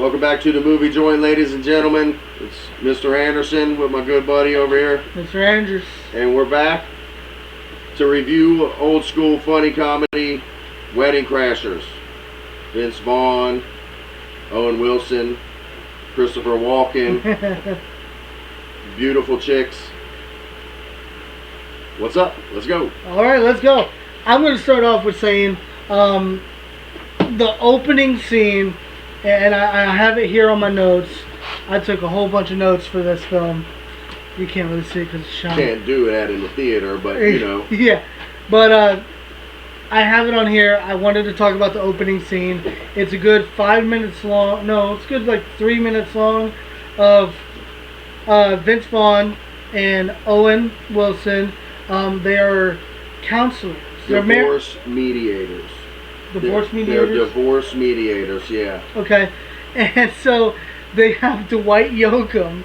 Welcome back to the Movie Joint, ladies and gentlemen. It's Mr. Anderson with my good buddy over here. Mr. Andrews. And we're back to review old school funny comedy, Wedding Crashers. Vince Vaughn, Owen Wilson, Christopher Walken, beautiful chicks. What's up? Let's go. All right, let's go. I'm going to start off with saying the opening scene, and I have it here on my notes. I took a whole bunch of notes for this film. You can't really see it because it's shiny. Can't do that in the theater, but you know. Yeah, but I have it on here. I wanted to talk about the opening scene. It's a good 5 minutes long. No, it's good like 3 minutes long of Vince Vaughn and Owen Wilson. They are counselors. Divorce mediators. Divorce mediators? They're divorce mediators, yeah. Okay. And so they have Dwight Yoakam.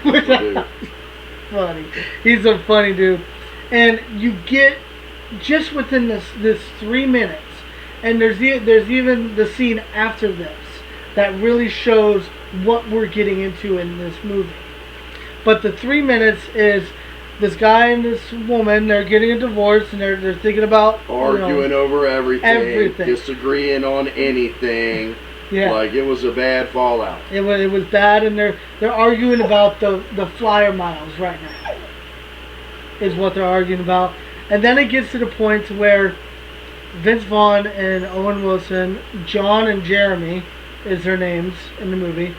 Which is funny. He's a funny dude. And you get just within this 3 minutes, and there's even the scene after this that really shows what we're getting into in this movie. But the 3 minutes is this guy and this woman, they're getting a divorce, and they're thinking about arguing over everything, disagreeing on anything. Yeah. Like it was a bad fallout. It was bad, and they're arguing about the flyer miles right now. Is what they're arguing about. And then it gets to the point to where Vince Vaughn and Owen Wilson, John and Jeremy is their names in the movie,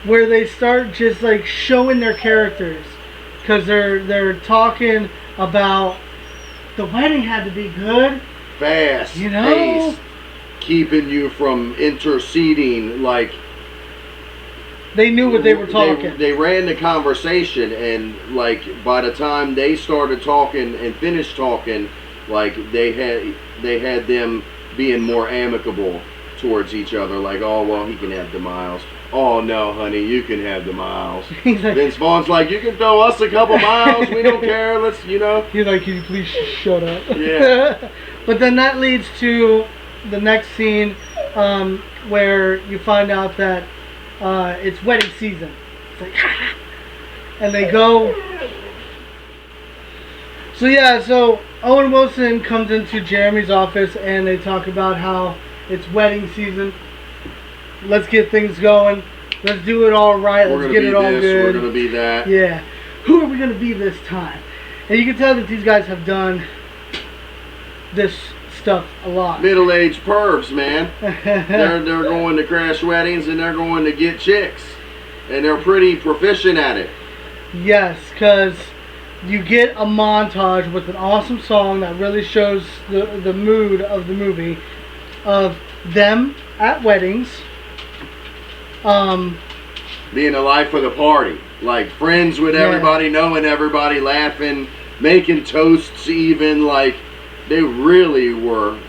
where they start just like showing their characters. Because they're talking about the wedding had to be good, fast, you know, paced, keeping you from interceding. Like they knew what they were talking. They ran the conversation, and like by the time they started talking and finished talking, like they had them being more amicable towards each other. Like, oh well, he can have the miles. Oh no, honey, you can have the miles. Vince Vaughn's like, you can throw us a couple miles. We don't care. Let's, you know. He's like, can you please shut up? Yeah. But then that leads to the next scene, where you find out that it's wedding season. It's like, and they go. So yeah, so Owen Wilson comes into Jeremy's office, and they talk about how it's wedding season. Let's get things going. Let's do it all right. Let's get it all good. We're gonna be that. Yeah. Who are we gonna be this time? And you can tell that these guys have done this stuff a lot. Middle-aged pervs, man. they're going to crash weddings, and they're going to get chicks, and they're pretty proficient at it. Yes, because you get a montage with an awesome song that really shows the mood of the movie, of them at weddings. Being the life of the party, like friends with everybody, knowing everybody, laughing, making toasts, even like they really were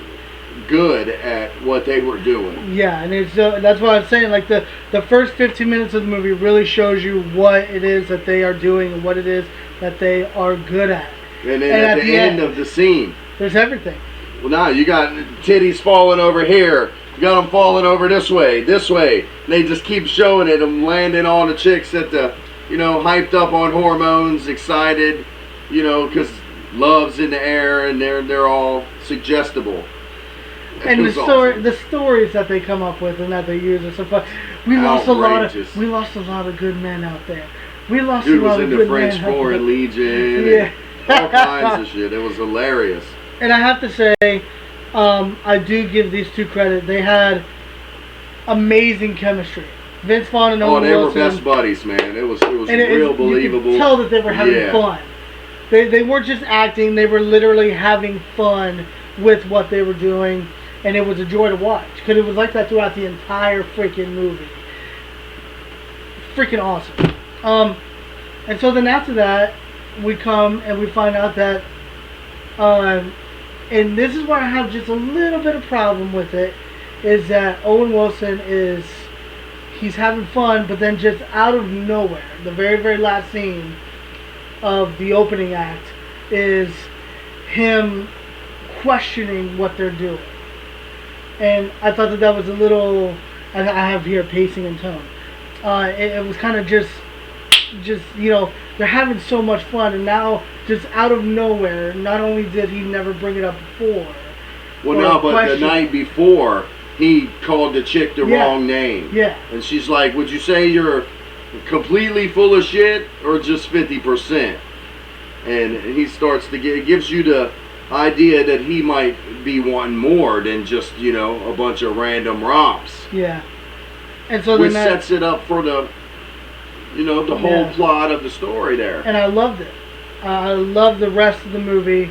good at what they were doing. Yeah, and it's that's what I'm saying. Like the first 15 minutes of the movie really shows you what it is that they are doing and what it is that they are good at. And then at the end of the scene, there's everything. Well, now you got titties falling over here. You got them falling over this way. And they just keep showing it. Them landing on the chicks that hyped up on hormones, excited, because love's in the air, and they're all suggestible. And the stories that they come up with and that they use are so fun. We lost a lot of good men out there. We lost a lot of good men. Dude was in the French Foreign Legion. Yeah. All kinds of shit. It was hilarious. And I have to say, I do give these two credit. They had amazing chemistry. Vince Vaughn and Owen Wilson. They were best buddies, man. It was real believable. You could tell that they were having fun. They weren't just acting. They were literally having fun with what they were doing, and it was a joy to watch because it was like that throughout the entire freaking movie. Freaking awesome. And so then after that, we come and we find out that. And this is where I have just a little bit of problem with it, is that Owen Wilson he's having fun, but then just out of nowhere, the very, very last scene of the opening act is him questioning what they're doing. And I thought that was a little I have here pacing and tone. It was kind of just they're having so much fun, and now just out of nowhere, not only did he never bring it up before. Well, no, but the night before, he called the chick the wrong name. Yeah. And she's like, would you say you're completely full of shit or just 50%? And he starts to it gives you the idea that he might be wanting more than just, a bunch of random romps. Yeah. And so which sets it up for the whole plot of the story there. And I loved it. I love the rest of the movie.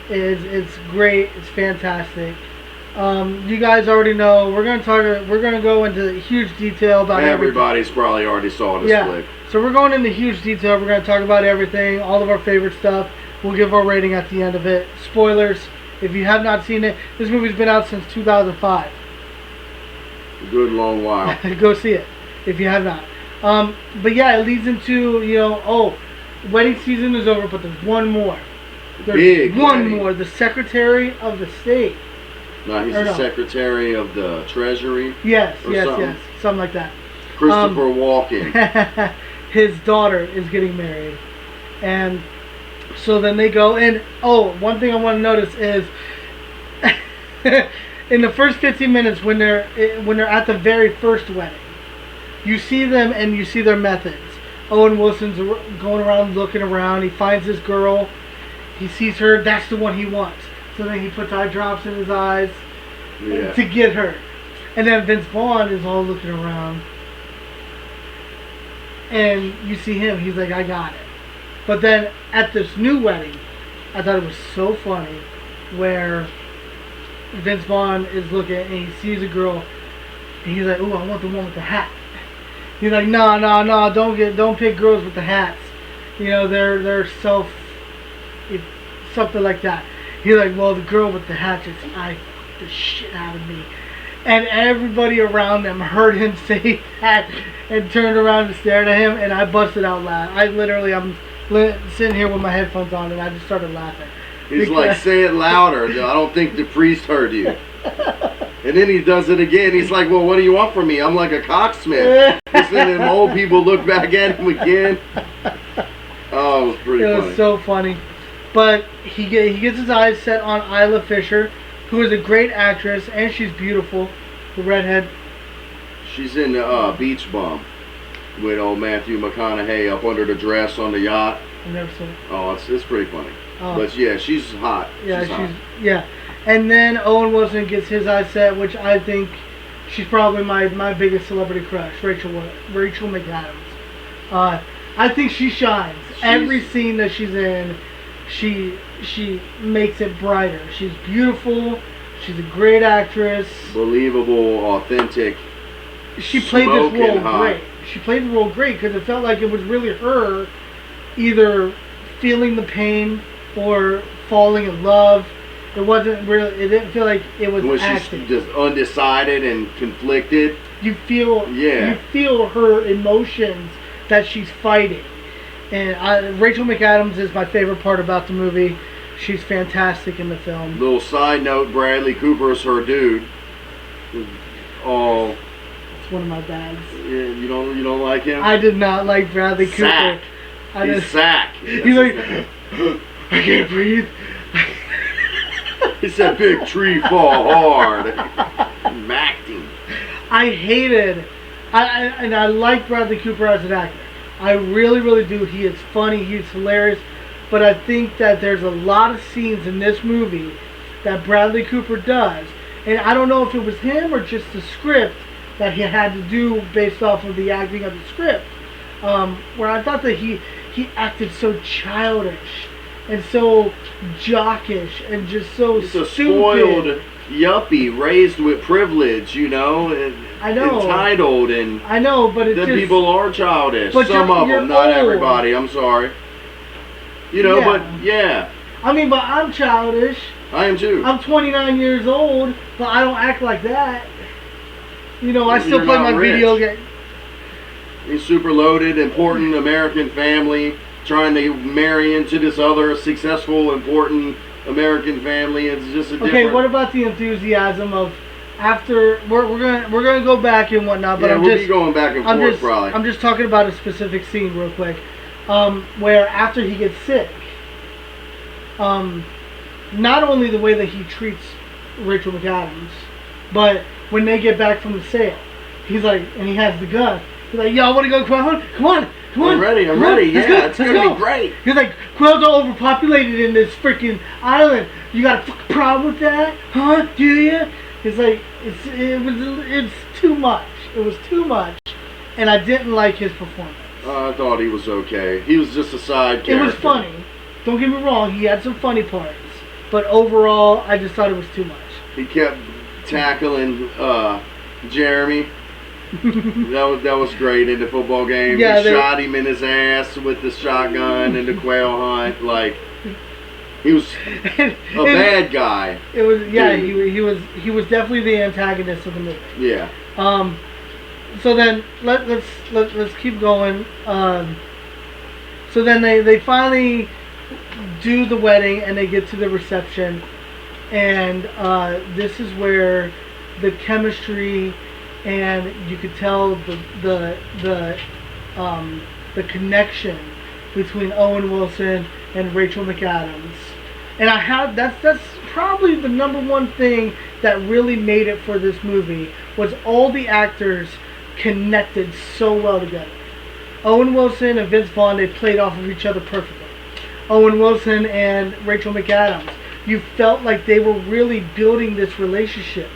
It's great. It's fantastic. You guys already know we're gonna go into huge detail about everybody's probably already saw this flick. So we're going into huge detail. We're gonna talk about everything, all of our favorite stuff. We'll give our rating at the end of it. Spoilers. If you have not seen it, this movie's been out since 2005. A good long while. Go see it if you have not. But yeah, it leads into wedding season is over, but there's one more. There's one more. The Secretary of the State. No, he's the Secretary of the Treasury. Yes, something. Something like that. Christopher Walken. His daughter is getting married. And so then they go, and one thing I want to notice is in the first 15 minutes when they're at the very first wedding, you see them and you see their methods. Owen Wilson's going around looking around. He finds this girl. He sees her. That's the one he wants. So then he puts eye drops in his eyes to get her. And then Vince Vaughn is all looking around. And you see him. He's like, I got it. But then at this new wedding, I thought it was so funny where Vince Vaughn is looking and he sees a girl. And he's like, ooh, I want the one with the hat. He's like, no, don't pick girls with the hats. They're something like that. He's like, well, the girl with the hat just fucked the shit out of me. And everybody around them heard him say that and turned around and stared at him, and I busted out laughing. I'm sitting here with my headphones on, and I just started laughing. He's like, say it louder. I don't think the priest heard you. And then he does it again. He's like, well, what do you want from me? I'm like a cocksmith. And then old people look back at him again. Oh, it was pretty funny. It was so funny. But he gets his eyes set on Isla Fisher, who is a great actress, and she's beautiful. The redhead. She's in Beach Bum with old Matthew McConaughey up under the dress on the yacht. I've never seen it. Oh, it's pretty funny. But yeah, she's hot. Yeah. And then Owen Wilson gets his eyes set, which I think she's probably my biggest celebrity crush, Rachel McAdams. I think she shines. Every scene that she's in, she makes it brighter. She's beautiful. She's a great actress. Believable, authentic. She played this role great. She played the role great because it felt like it was really her either feeling the pain or falling in love. It wasn't really. It didn't feel like it was acting. She's just undecided and conflicted. You feel her emotions that she's fighting. And Rachel McAdams is my favorite part about the movie. She's fantastic in the film. Little side note: Bradley Cooper's her dude. Oh, it's one of my bags. Yeah, you don't like him? I did not like Bradley Cooper. He's Sack. He's like, I can't breathe. He said, "Big tree fall hard." Acting. I hated. I like Bradley Cooper as an actor. I really, really do. He is funny. He's hilarious. But I think that there's a lot of scenes in this movie that Bradley Cooper does, and I don't know if it was him or just the script that he had to do based off of the acting of the script, where I thought that he acted so childish and so jockish and just so stupid. He's a spoiled yuppie raised with privilege, and I know. Entitled, and I know, but the people are childish. Some of them, not everybody. I'm sorry. But yeah. I mean, but I'm childish. I am too. I'm 29 years old, but I don't act like that. I still play my video game. He's super loaded, important American family, trying to marry into this other successful, important American family. It's just a different... Okay, what about the enthusiasm of after we're gonna go back and whatnot, but Yeah, I'm we'll just be going back and forth probably. I'm just talking about a specific scene real quick, where after he gets sick, not only the way that he treats Rachel McAdams, but when they get back from the sale, he's like, and he has the gun. He's like, y'all want to go Quell? Come on. I'm ready. Yeah, it's going to be great. He's like, Quell's overpopulated in this freaking island. You got a fucking problem with that? Huh? Do you? It's like, it's too much. It was too much. And I didn't like his performance. I thought he was okay. He was just a side character. It was funny. Don't get me wrong. He had some funny parts. But overall, I just thought it was too much. He kept tackling Jeremy. that was great in the football game. Yeah, he shot him in his ass with the shotgun in the quail hunt. Like, he was a bad guy. It was he was definitely the antagonist of the movie. Yeah. So then let's keep going. So then they finally do the wedding and they get to the reception, and this is where the chemistry and you could tell the connection between Owen Wilson and Rachel McAdams. And that's probably the number one thing that really made it for this movie, was all the actors connected so well together. Owen Wilson and Vince Vaughn, they played off of each other perfectly. Owen Wilson and Rachel McAdams, you felt like they were really building this relationship.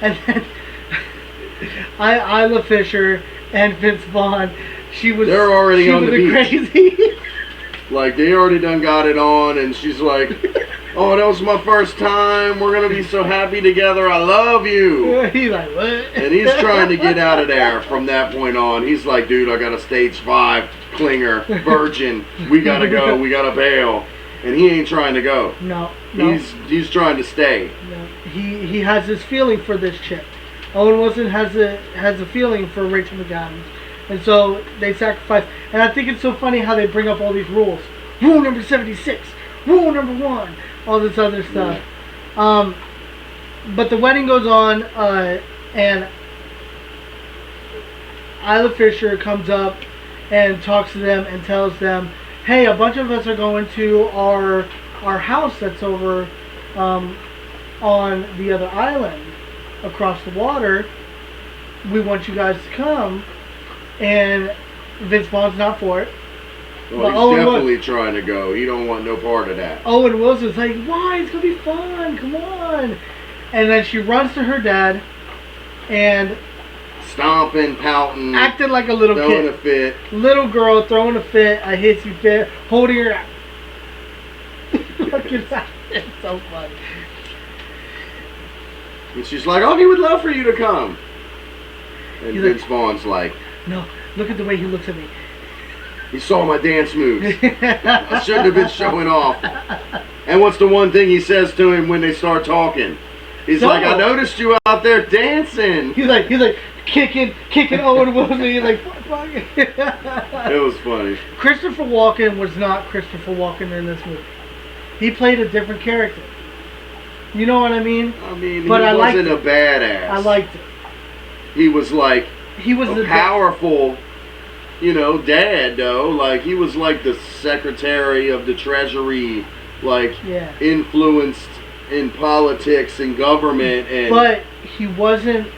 And then Isla Fisher and Vince Vaughn, they're already on the beach. Crazy. Like, they already done got it on, and she's like, oh, that was my first time. We're going to be so happy together. I love you. He's like, what? And he's trying to get out of there from that point on. He's like, dude, I got a stage 5 clinger, virgin. We got to go. We got to bail. And he ain't trying to go. No. He's trying to stay. No. He has this feeling for this chick. Owen Wilson has a feeling for Rachel McAdams. And so they sacrifice. And I think it's so funny how they bring up all these rules. Rule number 76. Rule number 1. All this other stuff. Yeah. But the wedding goes on, and Isla Fisher comes up and talks to them and tells them, hey, a bunch of us are going to our house that's over on the other island across the water. We want you guys to come. And Vince Vaughn's not for it. Well, he's definitely trying to go. He don't want no part of that. Owen Wilson's like, why? It's going to be fun. Come on. And then she runs to her dad and stomping, pouting, acting like a little kid. Throwing a fit. Little girl throwing a fit, a hissy fit, holding her out. It's so funny. And she's like, oh, he would love for you to come. And Vince Vaughn's like, no, look at the way he looks at me. He saw my dance moves. I shouldn't have been showing off. And what's the one thing he says to him when they start talking? He's like, I noticed you out there dancing. He's like kicking Owen Wilson. He's like, fuck. It was funny. Christopher Walken was not Christopher Walken in this movie. He played a different character. You know what I mean? I mean, but he wasn't a badass. I liked it. He was like a powerful, dad, though. Like, he was like the secretary of the treasury, like, influenced in politics and government. But he wasn't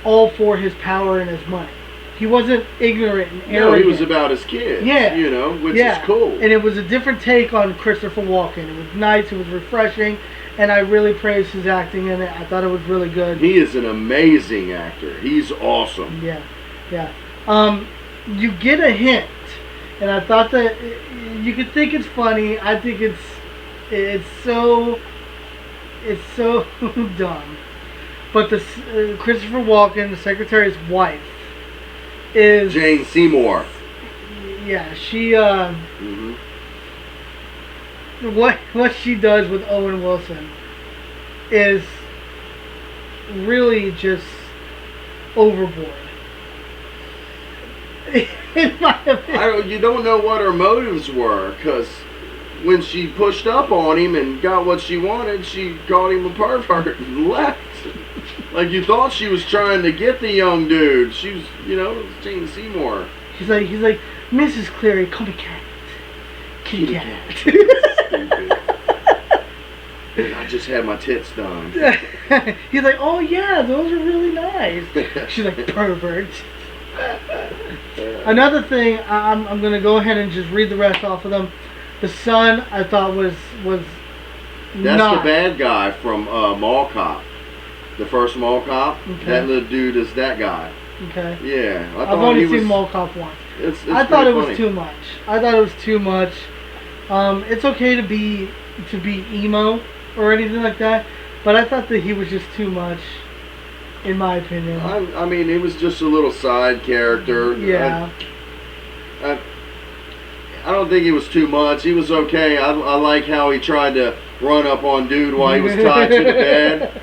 all for his power and his money. He wasn't ignorant and arrogant. No, he was about his kids, which is cool. And it was a different take on Christopher Walken. It was nice, it was refreshing, and I really praised his acting in it. I thought it was really good. He is an amazing actor. He's awesome. Yeah. You get a hint, and I thought that you could think it's funny. I think it's so dumb. But the Christopher Walken, the secretary's wife, is Jane Seymour. Yeah, she what she does with Owen Wilson is really just overboard. In my opinion. You don't know what her motives were, because when she pushed up on him and got what she wanted, she called him a pervert and left. Like you thought she was trying to get the young dude. She was, Jane Seymour. He's like, Mrs. Cleary, call me cat. Kitty cat. Stupid. And I just had my tits done. He's like, oh yeah, those are really nice. She's like, pervert. Another thing, I'm gonna go ahead and just read the rest off of them. The son, I thought was That's not. the bad guy from Mall Cop. The first Mall Cop. Okay. That little dude is that guy. Okay. Yeah. I've only seen Mall Cop once. I thought it was too much. It's okay to be emo or anything like that, but I thought that he was just too much, in my opinion. I mean, it was just a little side character. Yeah. I don't think it was too much. He was okay. I like how he tried to run up on dude while he was tied to the bed.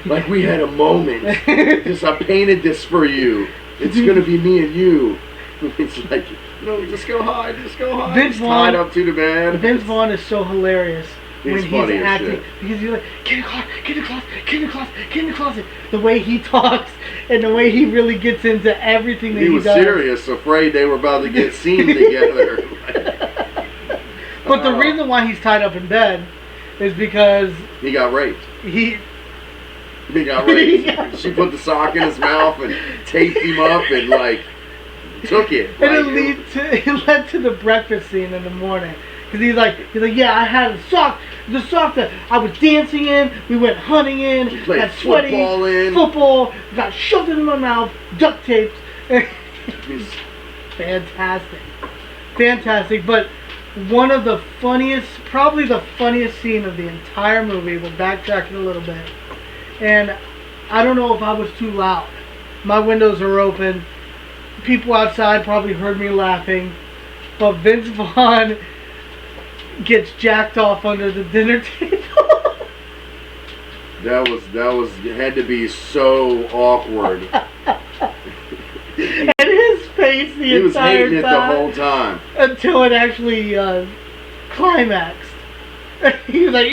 Like we had a moment. I painted this for you. It's gonna be me and you. It's like, no, just go hide. Just go hide. Vince Vaughn, tied up to the bed. Vince Vaughn is so hilarious when he's acting. Shit. Because he's like, get in the closet, get in the closet, get in the closet, get in the closet. The way he talks and the way he really gets into everything that he does. He was serious, afraid they were about to get seen together. But the reason why he's tied up in bed is because he got raped. He got raped. She put the sock in his mouth and taped him up and took it. And it led to the breakfast scene in the morning. Because he's like, yeah, I had the sock that I was dancing in, we went hunting in, got sweaty, football, got shoved in my mouth, duct taped. Fantastic. But one of the funniest, probably the funniest scene of the entire movie, we'll backtrack it a little bit. And I don't know if I was too loud. My windows are open. People outside probably heard me laughing. But Vince Vaughn gets jacked off under the dinner table. That had to be so awkward. And his face the entire time. He was hating it the whole time. Until it actually climaxed. He was like,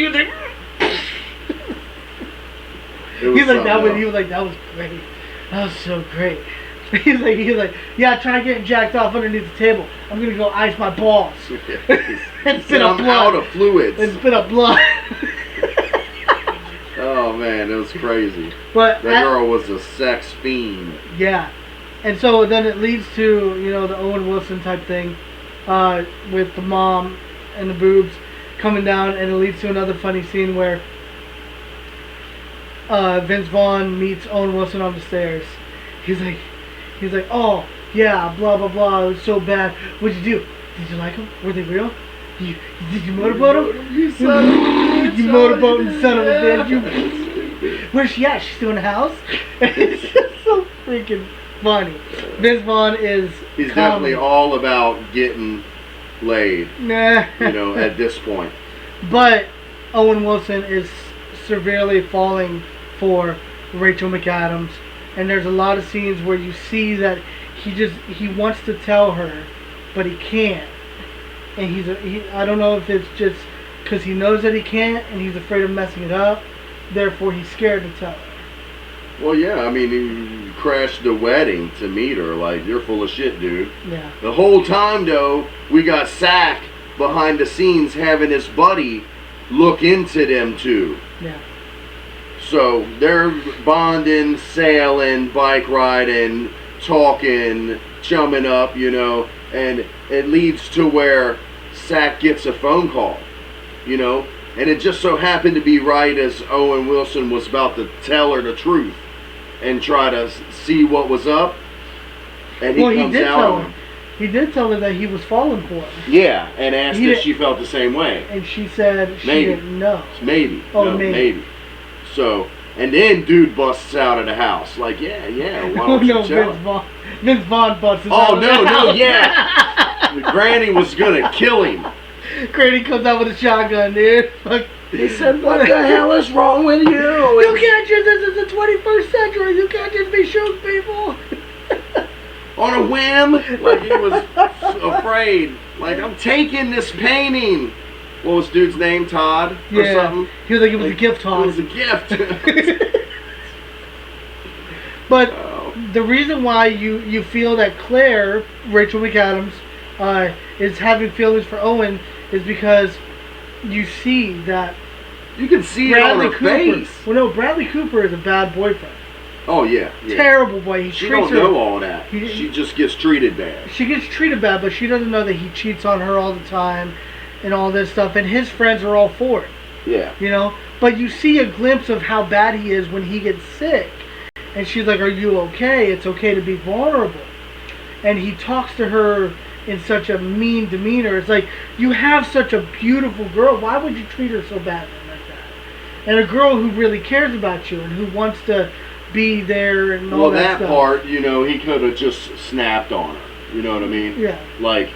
that was great. That was so great. He's like, yeah, try getting jacked off underneath the table. I'm gonna go ice my balls. And spit up blood. Out of fluids. And spit up blood. Oh man, it was crazy. But that girl was a sex fiend. Yeah. And so then it leads to, the Owen Wilson type thing, with the mom and the boobs coming down, and it leads to another funny scene where Vince Vaughn meets Owen Wilson on the stairs. He's like, oh yeah, blah blah blah. It was so bad. What'd you do? Did you like them? Were they real? Did you motorboat them? You motorboating son of a bitch. Where's she at? She's still in the house. It's just so freaking funny. Vince Vaughn is. He's definitely all about getting laid. At this point. But Owen Wilson is severely falling for Rachel McAdams. And there's a lot of scenes where you see that he wants to tell her, but he can't. And I don't know if it's just because he knows that he can't and he's afraid of messing it up. Therefore, he's scared to tell her. Well, yeah, I mean, he crashed the wedding to meet her. Like, you're full of shit, dude. Yeah. The whole time, though, we got Sack behind the scenes having his buddy look into them, too. Yeah. So they're bonding, sailing, bike riding, talking, chumming up, and it leads to where Sack gets a phone call, and it just so happened to be right as Owen Wilson was about to tell her the truth and try to see what was up, and he comes out on him. He did tell her that he was falling for her. Yeah, and asked if she felt the same way. And she said she didn't know. Maybe. Oh, no, maybe. So, and then dude busts out of the house. Like, yeah, why don't you tell him? Vince Vaughn busts out of the house. Oh, no, yeah. The Granny was going to kill him. Granny comes out with a shotgun, dude. He said, what the hell is wrong with you? You can't just, this is the 21st century. You can't just be shooting people. On a whim. Like, he was afraid. Like, I'm taking this painting. What was dude's name? Todd? Or something? He was like, it was a gift, Todd. It was a gift. But Oh. the reason why you feel that Claire, Rachel McAdams, is having feelings for Owen is because you see that You can see it on Bradley her Cooper. face. Well, no, Bradley Cooper is a bad boyfriend. Oh yeah, yeah. Terrible boy. He She treats don't her. know all that. He- She just gets treated bad. She gets treated bad, but she doesn't know that he cheats on her all the time, and all this stuff. And his friends are all for it. Yeah. You know. But you see a glimpse of how bad he is when he gets sick, and she's like, "Are you okay? It's okay to be vulnerable." And he talks to her in such a mean demeanor. It's like, you have such a beautiful girl. Why would you treat her so badly like that? And a girl who really cares about you and who wants to be there and all Well, that that stuff. part, you know, he could have just snapped on her. You know what I mean? Yeah. Like,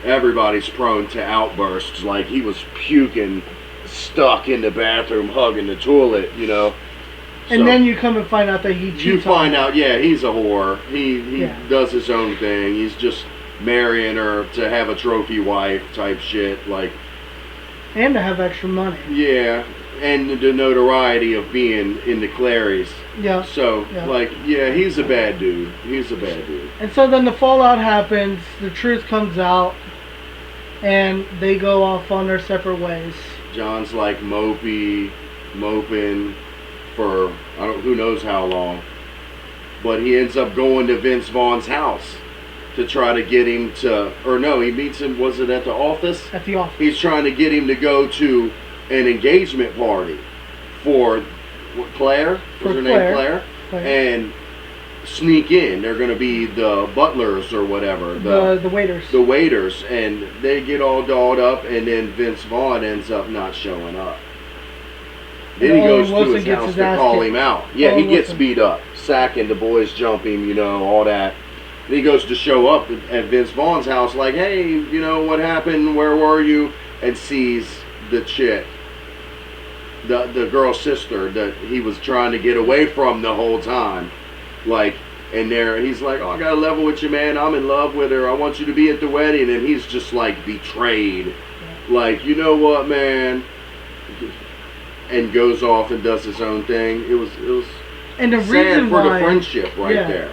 everybody's prone to outbursts. Like, he was puking, stuck in the bathroom, hugging the toilet, you know. And So, then you come and find out that he cheats you find on her. out, yeah, he's a whore. He Yeah. does his own thing. He's just marrying her to have a trophy wife type shit. Like, And to have extra money. yeah, and the notoriety of being in the Claries. Yeah. So, Yeah. like, yeah, he's a bad dude. He's a bad dude. And so then the fallout happens, the truth comes out, and they go off on their separate ways. John's like moping for who knows how long, but he ends up going to Vince Vaughn's house to try to get him to, or no, he meets him. Was it at the office? At the office. He's trying to get him to go to an engagement party for Claire. For Was her Claire. name Claire? And sneak in. They're going to be the butlers or whatever. The waiters. The waiters, and they get all dolled up, and then Vince Vaughn ends up not showing up. Then he And goes Owen to Wilson his gets house his to ass call kicked. him out. Yeah, he Owen gets Wilson. beat up, sacking, the boys jump him, you know, all that. Then he goes to show up at Vince Vaughn's house like, hey, you know, what happened? Where were you? And sees the chick, the girl's sister that he was trying to get away from the whole time. Like, and there, he's like, oh, I got to level with you, man. I'm in love with her. I want you to be at the wedding. And he's just like betrayed. Like, you know what, man? And goes off and does his own thing. It was And the sad reason for why, the friendship right Yeah. there.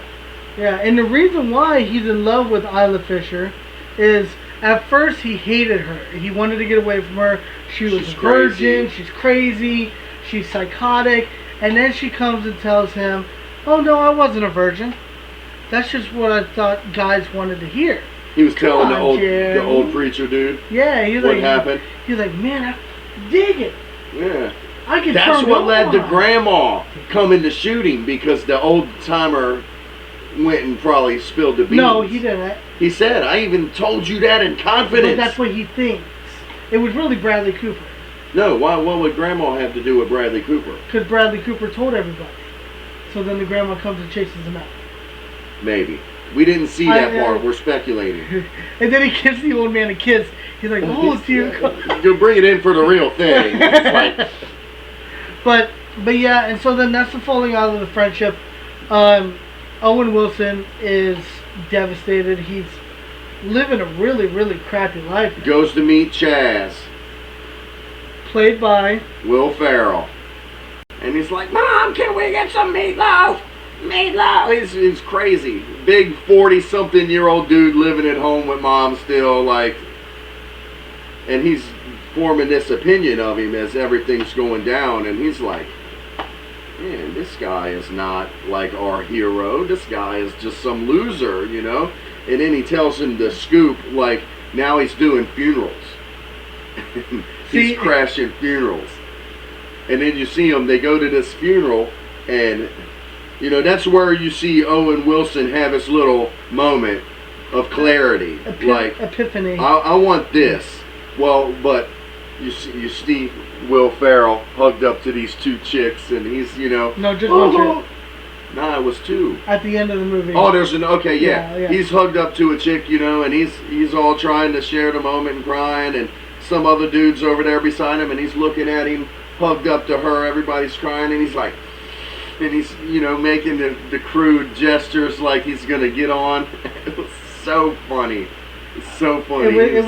Yeah, and the reason why he's in love with Isla Fisher is at first he hated her. He wanted to get away from her. She was She's a virgin. crazy. She's crazy. She's psychotic. And then she comes and tells him, "Oh no, I wasn't a virgin. That's just what I thought guys wanted to hear." He was telling on, Jim. the old preacher dude Yeah, he's what like, happened. He's like, "Man, I dig it. Yeah. I can That's turn what it led to on." Grandma coming to shoot him, because the old timer went and probably spilled the beans. No, he didn't. He said, I even told you that in But confidence. that's what he thinks. It was really Bradley Cooper. No, what would Grandma have to do with Bradley Cooper? Because Bradley Cooper told everybody. So then the grandma comes and chases him out. Maybe. We didn't see I- that part. We're speculating. And then he gives the old man a kiss. He's like, "Oh, dear God." You'll bring it in for the real thing. It's like, But yeah, and so then that's the falling out of the friendship. Owen Wilson is devastated. He's living a really, really crappy life. goes to meet Chaz, Played by Will Ferrell. And he's like, Mom, can we get some meatloaf? Meatloaf. He's crazy. Big 40-something-year-old dude living at home with Mom still, like, and he's forming this opinion of him as everything's going down, and he's like, man, this guy is not like our hero. This guy is just some loser, you know? And then he tells him the scoop, like, now he's doing funerals. See- He's crashing funerals. And then you see him, they go to this funeral, and, you know, that's where you see Owen Wilson have his little moment of clarity. Like, Epiphany. I want this. Well, but you see Will Ferrell hugged up to these two chicks, and he's, you know, No, just one chick. Nah, it was two. At the end of the movie. Oh, there's an okay, yeah. Yeah. He's hugged up to a chick, you know, and he's all trying to share the moment and crying, and some other dude's over there beside him, and he's looking at him, hugged up to her. Everybody's crying, and he's like, and he's, you know, making the crude gestures like he's gonna get on. It was so funny. It's so funny. It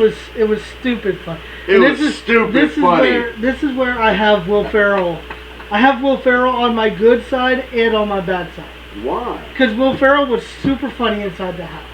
was stupid fun. It And was stupid funny. This is where I have Will Ferrell. I have Will Ferrell on my good side and on my bad side. Why? Because Will Ferrell was super funny inside the house.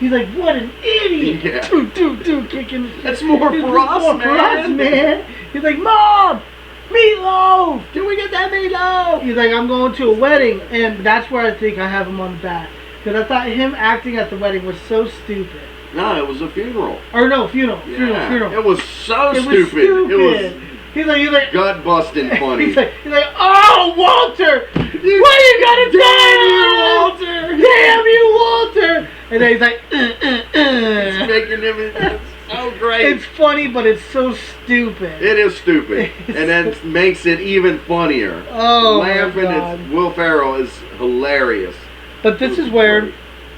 He's like, what an idiot! Yeah. Kicking. That's more He's for us, more for us, man. man. He's like, Mom, meatloaf. Can we get that meatloaf? He's like, I'm going to a wedding, and that's where I think I have him on the back. Because I thought him acting at the wedding was so stupid. No, it was a funeral. Or no, funeral. It was so It stupid. was stupid. It was He's like, gut busting funny. he's like, oh, Walter, what are you gonna do? Damn you, Walter! Damn you, Walter! And then he's like, It's making him it's so great. It's funny, but it's so stupid. It is stupid, and that makes it even funnier. Oh, Laughing my God. at Will Ferrell is hilarious. But this is where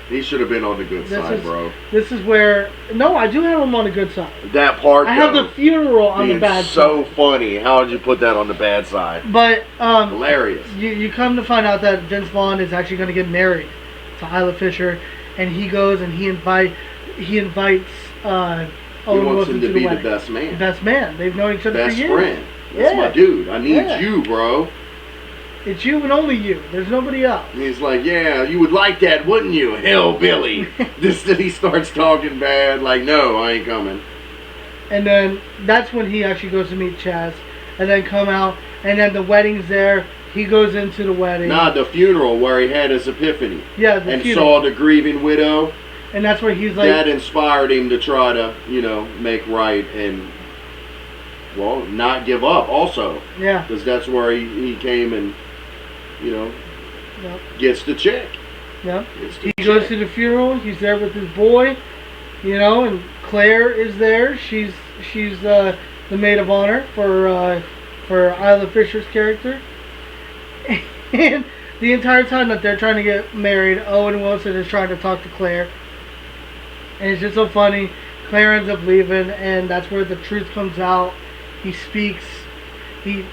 he should have been on the good side, bro. This is where no, I do have him on the good side. That part. I have the funeral on the bad so side. funny. How would you put that on the bad side? But Hilarious. You come to find out that Vince Vaughn is actually going to get married to Isla Fisher, and he goes and he invites He Owen wants Wilson him to the be the wedding. best man. The best man. They've known each other Best for years. friend. That's Yeah. my dude. I need Yeah. you, bro. It's you and only you. There's nobody else. And he's like, yeah, you would like that, wouldn't you? Hillbilly. He starts talking bad, like, no, I ain't coming. And then that's when he actually goes to meet Chaz, and then come out, and then the wedding's there. He goes into the wedding. Nah, the funeral where he had his epiphany. Yeah, the and funeral. saw the grieving widow. And that's where he's like, That inspired him to try to, make right and, well, not give up also. yeah, Because that's where he came and, Yep. gets the check. yeah. Gets the He goes check. to the funeral. He's there with his boy, and Claire is there. She's the maid of honor for Isla Fisher's character. And the entire time that they're trying to get married, Owen Wilson is trying to talk to Claire. And it's just so funny. Claire ends up leaving, and that's where the truth comes out. He speaks. He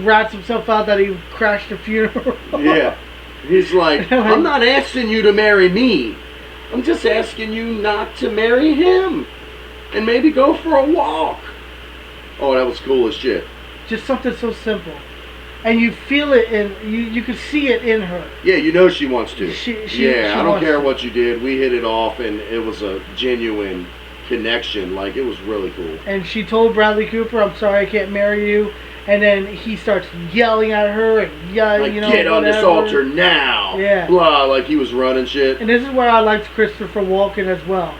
rats himself out that he crashed a funeral. Yeah. He's like, I'm not asking you to marry me. I'm just asking you not to marry him. And maybe go for a walk. Oh, that was cool as shit. Just something so simple. And you feel it you can see it in her. Yeah, she wants to. She I don't wants care to. what you did. We hit it off, and it was a genuine connection. Like, it was really cool. And she told Bradley Cooper, I'm sorry I can't marry you. And then he starts yelling at her and Like, get on this whatever. altar now. Yeah. Blah, like he was running shit. And this is where I liked Christopher Walken as well.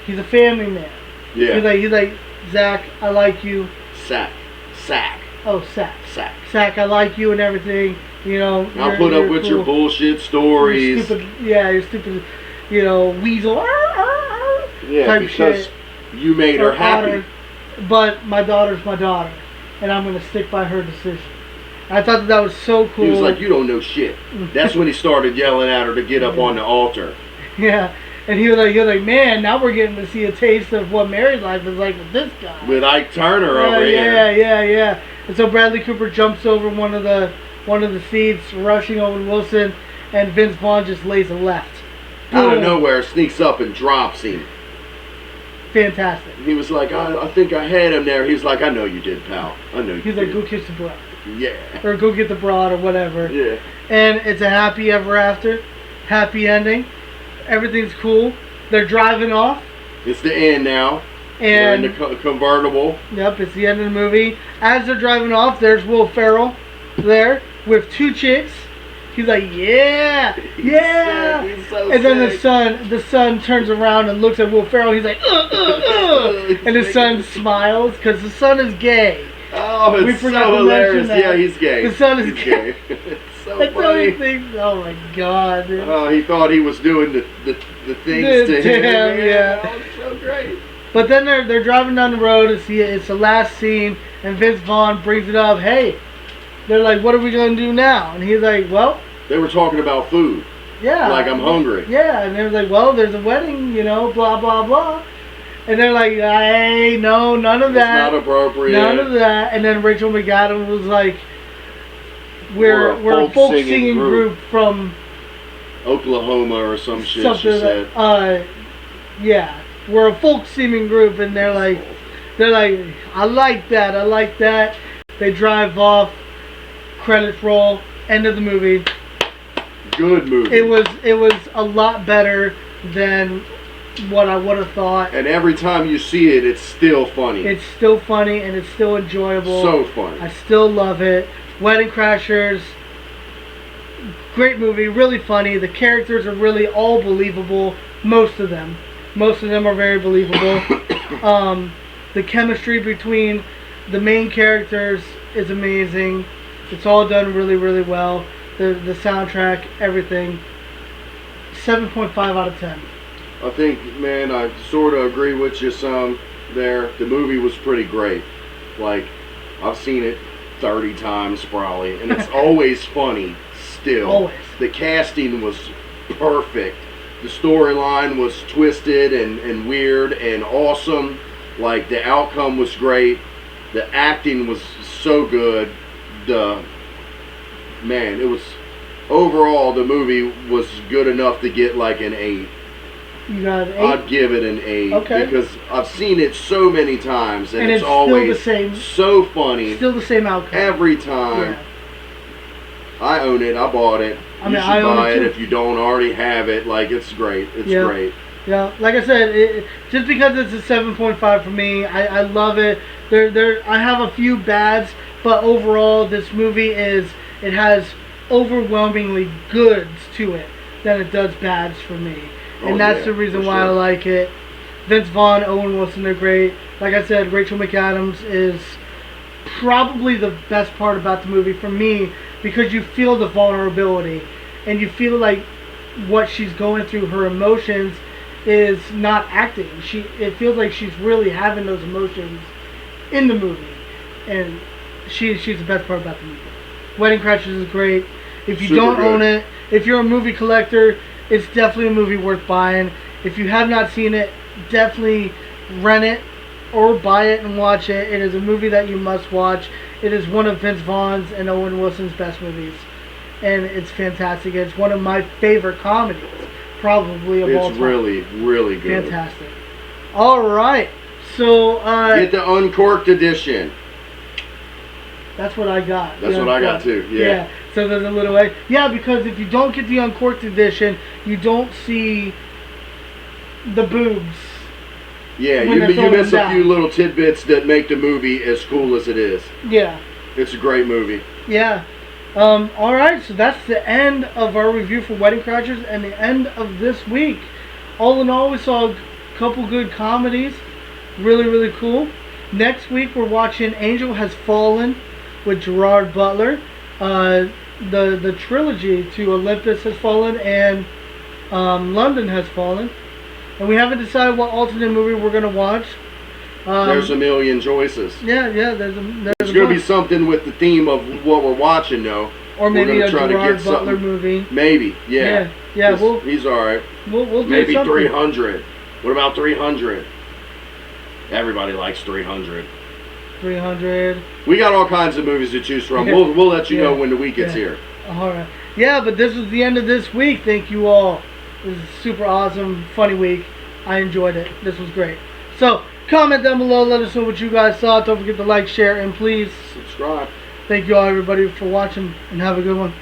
He's a family man. Yeah. He's like, Zach, I like you. Sack. Oh, Zach, I like you and everything. I'll you're- put up you're with cool. your bullshit You're stories. stupid, you're stupid, weasel. Yeah, type because shit. you made her Or happy. otter. But my daughter's my daughter, and I'm going to stick by her decision. I thought that was so cool. He was like, you don't know shit. That's when he started yelling at her to get up on the altar. Yeah, and he was like, man, now we're getting to see a taste of what married life is like with this guy. With Ike Turner over here. Yeah. And so Bradley Cooper jumps over one of the seats, rushing Owen Wilson, and Vince Vaughn just lays a left. Out of Boom. nowhere, sneaks up and drops him. Fantastic. He was like, I think I had him there. He was like, I know you did, pal. I know you He's did. like, go kiss the broad. Yeah. Or go get the broad or whatever. Yeah. And it's a happy ever after. Happy ending. Everything's cool. They're driving off. It's the end now. They're in And the convertible. yep, it's the end of the movie. As they're driving off, there's Will Ferrell there with two chicks. He's like, yeah. He's so And then sick. the son turns around and looks at Will Ferrell. He's like, and the son smiles because the son is gay. Oh, We it's forgot so to hilarious. mention that. Yeah, he's gay. The son is He's gay. It's so That's the only funny. thing. Oh my god. Dude. Oh, he thought he was doing the things to him. Yeah. Oh, it's so great. But then they're driving down the road. It's the last scene, and Vince Vaughn brings it up. Hey, they're like, what are we gonna do now? And he's like, well, They were talking about food. yeah. Like, I'm hungry. Yeah, and they're like, well, there's a wedding, blah blah blah. And they're like, hey, no, none of It's that. not appropriate. None of that. And then Rachel McAdams was like, we're a folk singing group from Oklahoma or some shit, something she said. yeah, we're a folk singing group, and they're like, I like that. They drive off, credits roll, end of the movie. Good movie. It was a lot better than what I would have thought. And every time you see it, it's still funny. It's still funny and it's still enjoyable. So funny. I still love it. Wedding Crashers, great movie, really funny. The characters are really all believable. Most of them are very believable. The chemistry between the main characters is amazing. It's all done really, really well. The soundtrack, everything. 7.5 out of 10. I think, man, I sort of agree with you some there. The movie was pretty great. Like, I've seen it 30 times probably, and it's always funny still. Always. The casting was perfect. The storyline was twisted and weird and awesome. Like, the outcome was great. The acting was so good. Man, it was... Overall, the movie was good enough to get like an 8. You got an 8? I'd give it an 8 Okay. because I've seen it so many times and, And it's it's always still the same. so funny Still the same outcome. every time. Yeah. I own it. I bought it. I mean, you should I own buy it it too. if you don't already have it. Like, it's great. It's Yeah. great. Yeah, like I said, just because it's a 7.5 for me, I love it. I have a few bads, but overall, this movie it has overwhelmingly goods to it than it does bads for me. And Oh, that's yeah, the reason for why I sure. like it. Vince Vaughn, Owen Wilson, they're great. Like I said, Rachel McAdams is probably the best part about the movie for me because you feel the vulnerability and you feel like what she's going through, her emotions, is not acting. It feels like she's really having those emotions in the movie, and she's the best part about the movie. Wedding Crashers is great. If you Super don't good. own it, if you're a movie collector, it's definitely a movie worth buying. If you have not seen it, definitely rent it or buy it and watch it. It is a movie that you must watch. It is one of Vince Vaughn's and Owen Wilson's best movies, and it's fantastic. It's one of my favorite comedies, probably of all It's time. really, really good. Fantastic. All right, so Get the uncorked edition. that's what I got. That's The what I got Uncorked. too. Yeah. So there's a little way. Yeah, because if you don't get the Uncorked edition, you don't see the boobs. Yeah, When you they're throwing miss them a down. few little tidbits that make the movie as cool as it is. Yeah. It's a great movie. Yeah. All right, so that's the end of our review for Wedding Crashers and the end of this week. All in all, we saw a couple good comedies. Really, really cool. Next week, we're watching Angel Has Fallen with Gerard Butler. The trilogy to Olympus Has Fallen and London Has Fallen. And we haven't decided what alternate movie we're going to watch. There's a million choices. Yeah, there's There's a going to be bunch. something with the theme of what we're watching, though. Or maybe We're a gonna try to Gerard get Butler something. movie. Maybe, yeah. Yeah, He's all right. we'll do Maybe something. 300. What about 300? Everybody likes 300. 300. We got all kinds of movies to choose from. Yeah. We'll let you know Yeah. when the week gets Yeah. here. All right. Yeah, but this was the end of this week. Thank you all. It was a super awesome, funny week. I enjoyed it. This was great. So, comment down below. Let us know what you guys thought. Don't forget to like, share, and please Subscribe. thank you all, everybody, for watching, and have a good one.